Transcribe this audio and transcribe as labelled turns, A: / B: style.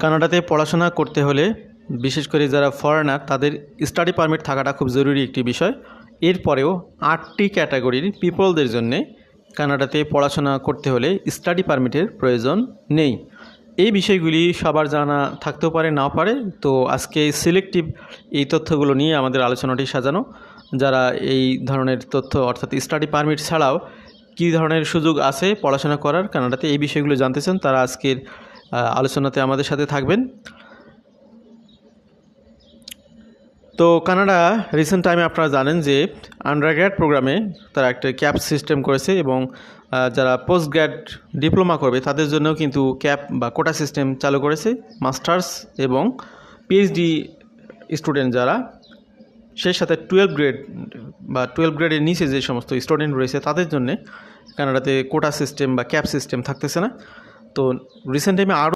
A: কানাডাতে পড়াশোনা করতে হলে বিশেষ করে যারা ফরেনার তাদের স্টাডি পারমিট থাকাটা খুব জরুরি একটি বিষয়। এরপরেও 8টি ক্যাটাগরির পিপলদের জন্যে কানাডাতে পড়াশোনা করতে হলে স্টাডি পারমিটের প্রয়োজন নেই। এই বিষয়গুলি সবার জানা থাকতেও পারে, নাও পারে। তো আজকে সিলেক্টিভ এই তথ্যগুলো নিয়ে আমাদের আলোচনাটি সাজানো। যারা এই ধরনের তথ্য অর্থাৎ স্টাডি পারমিট ছাড়াও কী ধরনের সুযোগ আছে পড়াশোনা করার কানাডাতে, এই বিষয়গুলো জানতে চান, তারা আজকের আলোচনাতে আমাদের সাথে থাকবেন। তো কানাডা রিসেন্ট টাইমে আপনারা জানেন যে আন্ডারগ্র্যাড প্রোগ্রামে তারা একটা ক্যাপ সিস্টেম করেছে এবং যারা পোস্ট গ্র্যাড ডিপ্লোমা করবে তাদের জন্যও কিন্তু ক্যাপ বা কোটা সিস্টেম চালু করেছে। মাস্টার্স এবং পিএইচডি স্টুডেন্ট যারা, সেই সাথে 12 গ্রেড বা 12 গ্রেডের নিচে যে সমস্ত স্টুডেন্ট রয়েছে তাদের জন্যে কানাডাতে কোটা সিস্টেম বা ক্যাপ সিস্টেম থাকতেছে না। তো রিসেন্ট টাইমে আরও